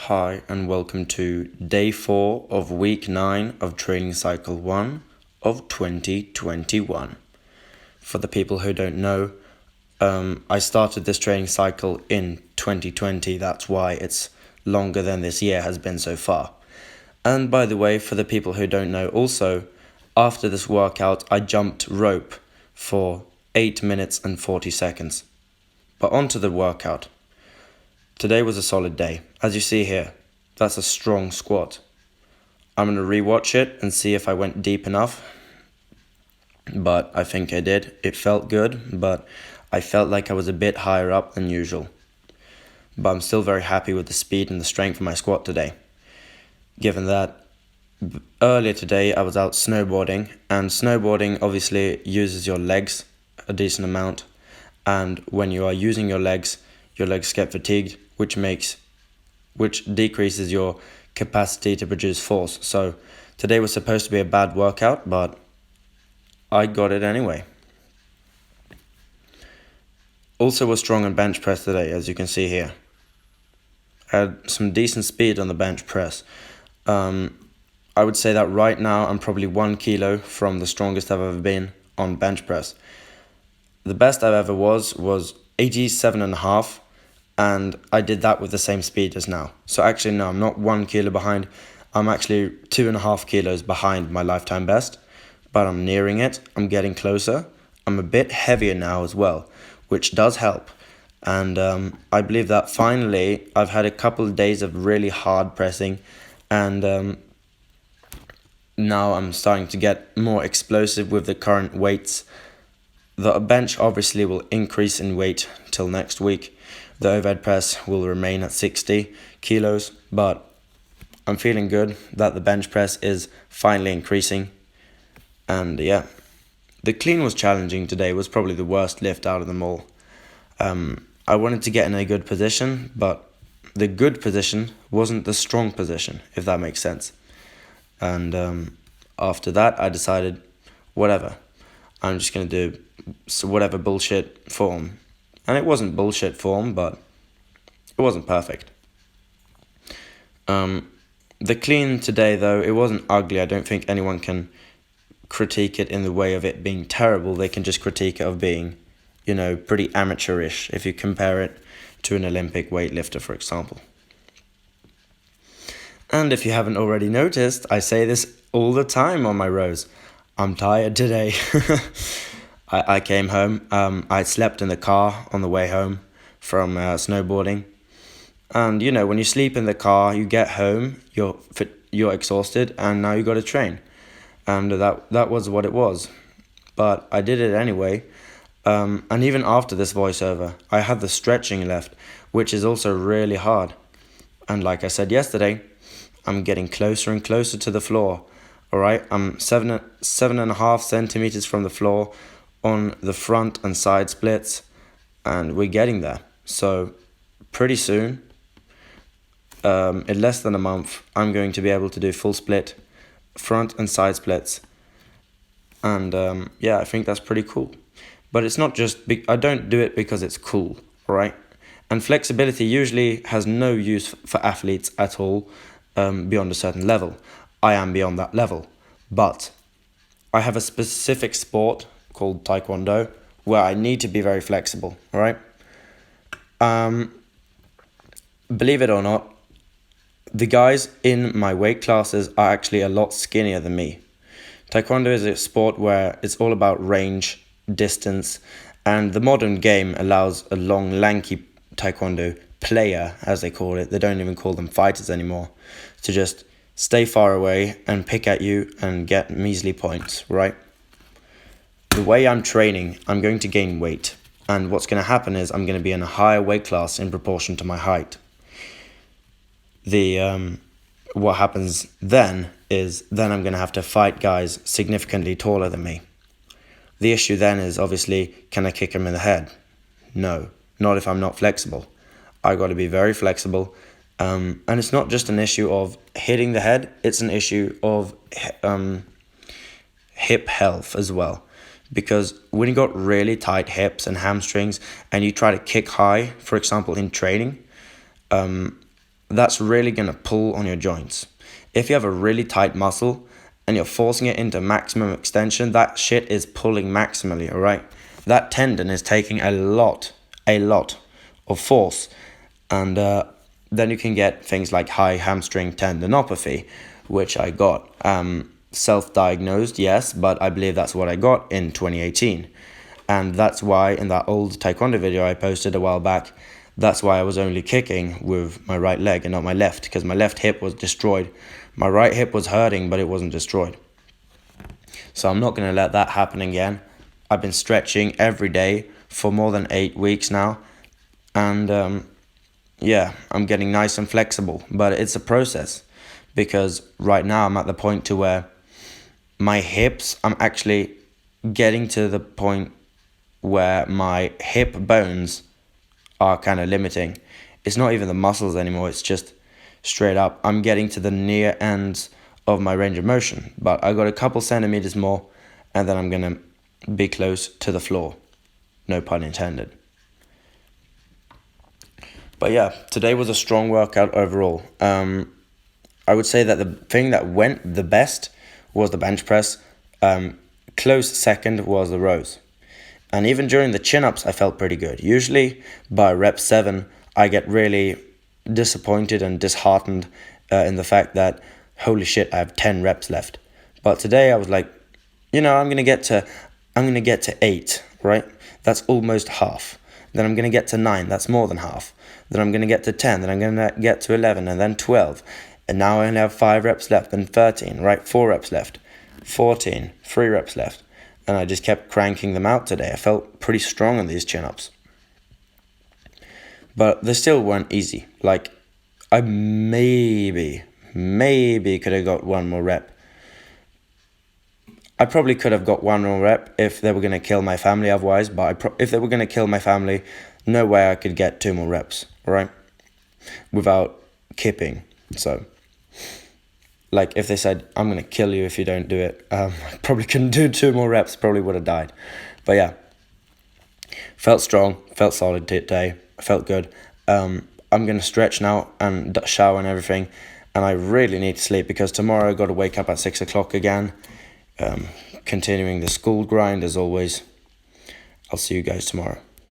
Hi and welcome to day 4 of week 9 of training cycle 1 of 2021. For the people who don't know, I started this training cycle in 2020, that's why it's longer than this year has been so far. And by the way, for the people who don't know also, after this workout I jumped rope for 8 minutes and 40 seconds. But onto the workout. Today was a solid day. As you see here, that's a strong squat. I'm going to rewatch it and see if I went deep enough. But I think I did. It felt good, but I felt like I was a bit higher up than usual. But I'm still very happy with the speed and the strength of my squat today. Given that earlier today I was out snowboarding, and snowboarding obviously uses your legs a decent amount. And when you are using your legs get fatigued, which decreases your capacity to produce force. So today was supposed to be a bad workout, but I got it anyway. Also was strong on bench press today, as you can see here. Had some decent speed on the bench press. I would say that right now I'm probably 1 kilo from the strongest I've ever been on bench press. The best I've ever was 87.5. And I did that with the same speed as now. So actually, no, I'm not 1 kilo behind. I'm actually 2.5 kilos behind my lifetime best. But I'm nearing it. I'm getting closer. I'm a bit heavier now as well, which does help. And I believe that finally, I've had a couple of days of really hard pressing. And now I'm starting to get more explosive with the current weights. The bench obviously will increase in weight till next week. The overhead press will remain at 60 kilos, but I'm feeling good that the bench press is finally increasing. And yeah, the clean was challenging today, was probably the worst lift out of them all. I wanted to get in a good position, but the good position wasn't the strong position, if that makes sense. And after that, I decided, whatever, I'm just going to do whatever bullshit form. And it wasn't bullshit form, but it wasn't perfect. The clean today, though, it wasn't ugly. I don't think anyone can critique it in the way of it being terrible. They can just critique it of being, pretty amateurish if you compare it to an Olympic weightlifter, for example. And if you haven't already noticed, I say this all the time on my rows. I'm tired today. I came home, I slept in the car on the way home from snowboarding. And, when you sleep in the car, you get home, you're exhausted, and now you got to train. And that was what it was. But I did it anyway. And even after this voiceover, I had the stretching left, which is also really hard. And like I said yesterday, I'm getting closer and closer to the floor. All right, I'm 7.5 centimeters from the floor on the front and side splits, and we're getting there. So pretty soon, in less than a month, I'm going to be able to do full split front and side splits. And I think that's pretty cool. But it's not just, I don't do it because it's cool, all right? And flexibility usually has no use for athletes at all beyond a certain level. I am beyond that level. But I have a specific sport called Taekwondo where I need to be very flexible, all right? Believe it or not, the guys in my weight classes are actually a lot skinnier than me. Taekwondo is a sport where it's all about range, distance, and the modern game allows a long, lanky Taekwondo player, as they call it, they don't even call them fighters anymore, to just stay far away and pick at you and get measly points, right? The way I'm training, I'm going to gain weight. And what's going to happen is I'm going to be in a higher weight class in proportion to my height. What happens then is I'm going to have to fight guys significantly taller than me. The issue then is obviously, can I kick him in the head? No, not if I'm not flexible. I got to be very flexible. And it's not just an issue of hitting the head, it's an issue of hip health as well. Because when you got really tight hips and hamstrings and you try to kick high, for example, in training, that's really going to pull on your joints. If you have a really tight muscle and you're forcing it into maximum extension, that shit is pulling maximally, all right? That tendon is taking a lot of force. And then you can get things like high hamstring tendinopathy, which I got. Self-diagnosed, yes, but I believe that's what I got in 2018. And that's why in that old taekwondo video I posted a while back, that's why I was only kicking with my right leg and not my left, because my left hip was destroyed. My right hip was hurting, but it wasn't destroyed. So I'm not going to let that happen again. I've been stretching every day for more than 8 weeks now. And yeah, I'm getting nice and flexible, but it's a process, because right now I'm at the point to where my hips, I'm actually getting to the point where my hip bones are kind of limiting. It's not even the muscles anymore, it's just straight up. I'm getting to the near ends of my range of motion, but I got a couple centimeters more, and then I'm gonna be close to the floor. No pun intended. But yeah, today was a strong workout overall. I would say that the thing that went the best was the bench press. Close second was the rows. And even during the chin-ups, I felt pretty good. Usually by rep 7, I get really disappointed and disheartened in the fact that, holy shit, I have 10 reps left. But today I was like, I'm gonna get to 8, right? That's almost half. Then I'm gonna get to 9. That's more than half. Then I'm gonna get to 10. Then I'm gonna get to 11, and then 12. And now I only have 5 reps left, and 13. Right, 4 reps left, 14, 3 reps left. And I just kept cranking them out today. I felt pretty strong on these chin-ups. But they still weren't easy. Like, I maybe could have got one more rep. I probably could have got one more rep if they were going to kill my family otherwise. But if they were going to kill my family, no way I could get 2 more reps, right? Without kipping. So, like, if they said, I'm going to kill you if you don't do it, I probably couldn't do 2 more reps, probably would have died. But yeah, felt strong, felt solid today, felt good. I'm going to stretch now and shower and everything, and I really need to sleep because tomorrow I've got to wake up at 6 o'clock again, continuing the school grind as always. I'll see you guys tomorrow.